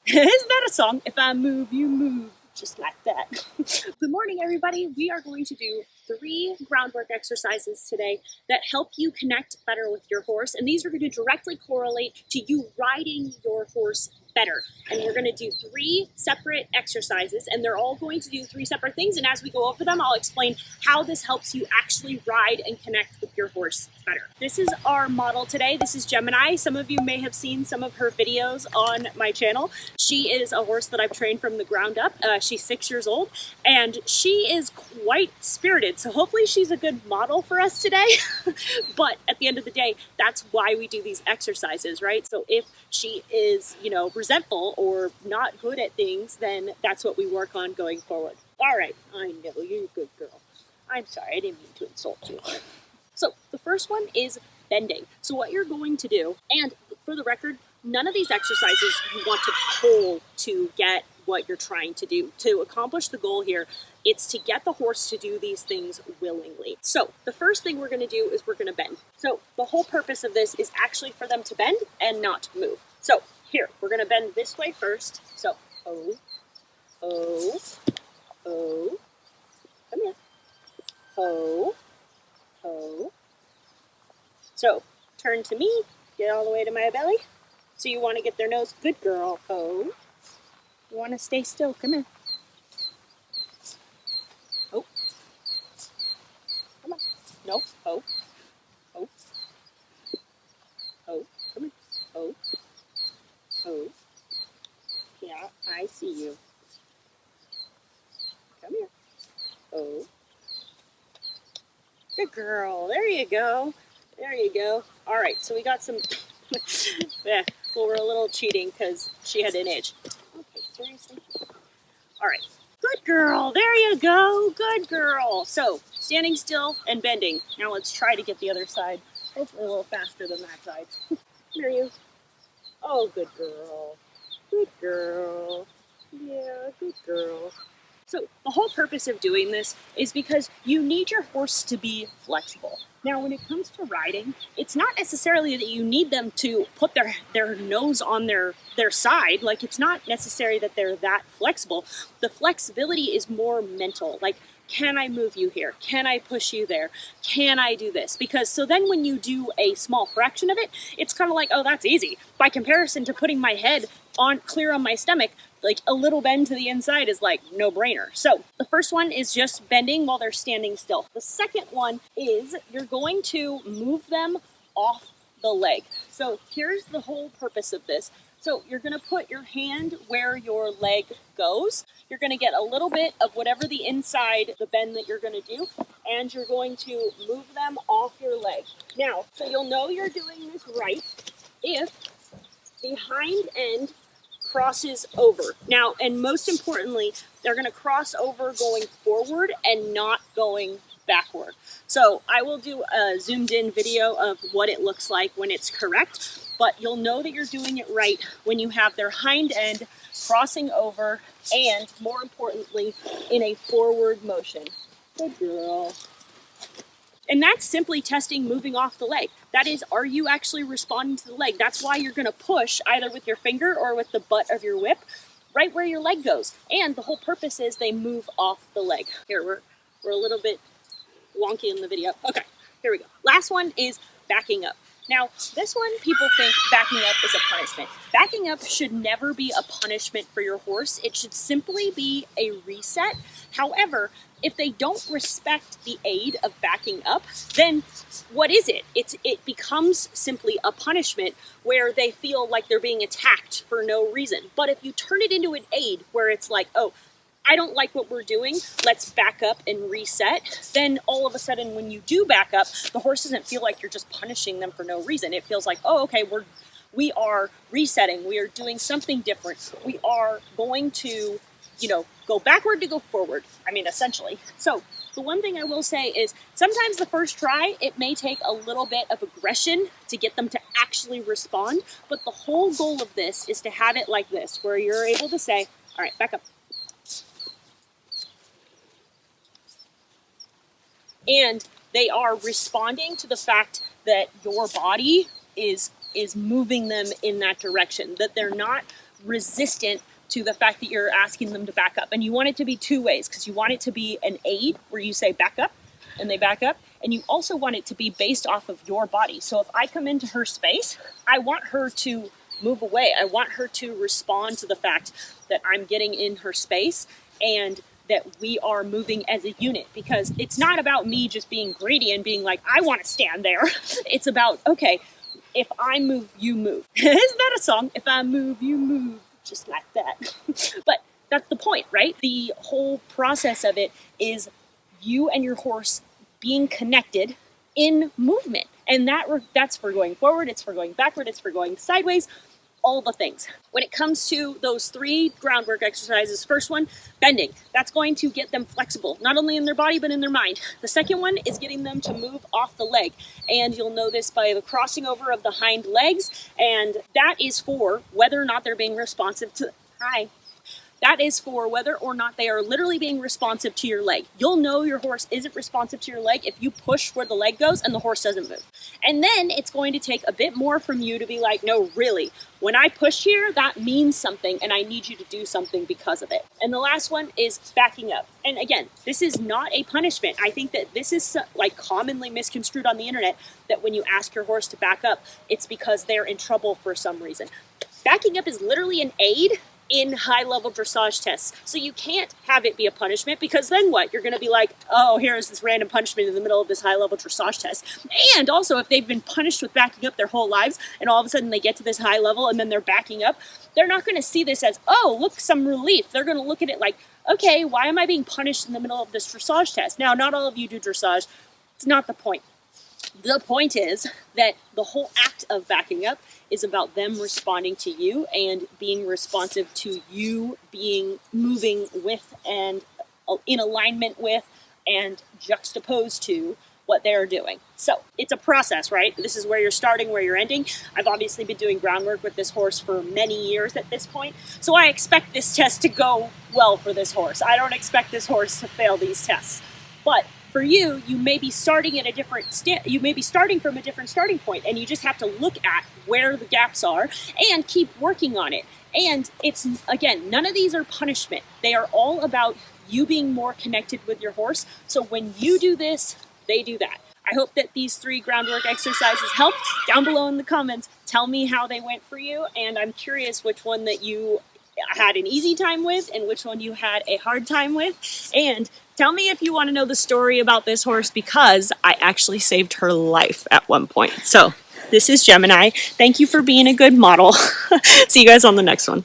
Isn't that a song? If I move, you move. Just like that. Good morning, everybody. We are going to do 3 groundwork exercises today that help you connect better with your horse. And these are going to directly correlate to you riding your horse better. And we're going to do 3 separate exercises, and they're all going to do 3 separate things. And as we go over them, I'll explain how this helps you actually ride and connect with your horse better. This is our model today. This is Gemini. Some of you may have seen some of her videos on my channel. She is a horse that I've trained from the ground up. She's 6 years old, and she is quite spirited. So hopefully she's a good model for us today. But at the end of the day, that's why we do these exercises, right? So if she is, resentful or not good at things, then that's what we work on going forward. All right, I know, you're a good girl. I'm sorry, I didn't mean to insult you. So the first one is bending. So what you're going to do, and for the record, none of these exercises you want to pull to get what you're trying to do. To accomplish the goal here, it's to get the horse to do these things willingly. So the first thing we're going to do is we're going to bend. So the whole purpose of this is actually for them to bend and not move. So here, we're going to bend this way first. So, oh, oh, oh, come here, oh, oh. So turn to me, get all the way to my belly. So you want to get their nose, good girl, oh. You want to stay still, come here. Oh. Come on. No, oh. Oh. Oh, come here. Oh. Oh. Yeah, I see you. Come here. Oh. Good girl. There you go. There you go. All right, so we got some... yeah, well, we're a little cheating because she had an itch. Okay, seriously? All right. Good girl. There you go. Good girl. So, standing still and bending. Now let's try to get the other side. Hopefully a little faster than that side. Here you. Oh, good girl. Good girl. Yeah, good girl. So the whole purpose of doing this is because you need your horse to be flexible. Now, when it comes to riding, it's not necessarily that you need them to put their nose on their side. Like, it's not necessary that they're that flexible. The flexibility is more mental. Like, can I move you here? Can I push you there? Can I do this? Because so then when you do a small fraction of it, it's kind of like, oh, that's easy. By comparison to putting my head clear on my stomach, like a little bend to the inside is like no brainer. So the first one is just bending while they're standing still. The second one is you're going to move them off the leg. So here's the whole purpose of this. So you're going to put your hand where your leg goes. You're going to get a little bit of whatever the inside, the bend that you're going to do, and you're going to move them off your leg. Now, so you'll know you're doing this right if the hind end crosses over. Now, and most importantly, they're going to cross over going forward and not going backward. So I will do a zoomed in video of what it looks like when it's correct, but you'll know that you're doing it right when you have their hind end crossing over and, more importantly, in a forward motion. Good girl. And that's simply testing moving off the leg. That is, are you actually responding to the leg? That's why you're going to push either with your finger or with the butt of your whip right where your leg goes. And the whole purpose is they move off the leg. Here, we're a little bit wonky in the video. Okay, here we go. Last one is backing up. Now, this one, people think backing up is a punishment. Backing up should never be a punishment for your horse. It should simply be a reset. However, if they don't respect the aid of backing up, then what is it? It becomes simply a punishment where they feel like they're being attacked for no reason. But if you turn it into an aid where it's like, oh, I don't like what we're doing, let's back up and reset, then all of a sudden when you do back up, the horse doesn't feel like you're just punishing them for no reason. It feels like, oh, okay, we are resetting, we are doing something different. We are going to, go backward to go forward. I mean, essentially. So the one thing I will say is sometimes the first try, it may take a little bit of aggression to get them to actually respond. But the whole goal of this is to have it like this, where you're able to say, all right, back up. And they are responding to the fact that your body is moving them in that direction, that they're not resistant to the fact that you're asking them to back up. And you want it to be two ways, because you want it to be an aid where you say back up and they back up. And you also want it to be based off of your body. So if I come into her space, I want her to move away. I want her to respond to the fact that I'm getting in her space and that we are moving as a unit, because it's not about me just being greedy and being like, I want to stand there. It's about, okay, if I move, you move. Isn't that a song? If I move, you move. Just like that. But that's the point, right? The whole process of it is you and your horse being connected in movement. And that's for going forward, it's for going backward, it's for going sideways, all the things. When it comes to those 3 groundwork exercises, first one, bending. That's going to get them flexible, not only in their body, but in their mind. The second one is getting them to move off the leg. And you'll know this by the crossing over of the hind legs. And that is for whether or not they're being responsive to, that is for whether or not they are literally being responsive to your leg. You'll know your horse isn't responsive to your leg if you push where the leg goes and the horse doesn't move. And then it's going to take a bit more from you to be like, no, really, when I push here, that means something and I need you to do something because of it. And the last one is backing up. And again, this is not a punishment. I think that this is like commonly misconstrued on the internet, that when you ask your horse to back up, it's because they're in trouble for some reason. Backing up is literally an aid in high-level dressage tests. So you can't have it be a punishment, because then what? You're going to be like, oh, here's this random punishment in the middle of this high-level dressage test. And also, if they've been punished with backing up their whole lives, and all of a sudden they get to this high level and then they're backing up, they're not going to see this as, oh, look, some relief. They're going to look at it like, okay, why am I being punished in the middle of this dressage test? Now, not all of you do dressage. It's not the point. The point is that the whole act of backing up is about them responding to you and being responsive to you being moving with and in alignment with and juxtaposed to what they're doing. So it's a process, right? This is where you're starting, where you're ending. I've obviously been doing groundwork with this horse for many years at this point. So I expect this test to go well for this horse. I don't expect this horse to fail these tests. But for you, you may be starting at a different you may be starting from a different starting point, and you just have to look at where the gaps are and keep working on it. And it's, again, none of these are punishment. They are all about you being more connected with your horse. So when you do this, they do that. I hope that these 3 groundwork exercises helped. Down below in the comments, tell me how they went for you, and I'm curious which one that you had an easy time with and which one you had a hard time with. And tell me if you want to know the story about this horse, because I actually saved her life at one point. So this is Gemini. Thank you for being a good model. See you guys on the next one.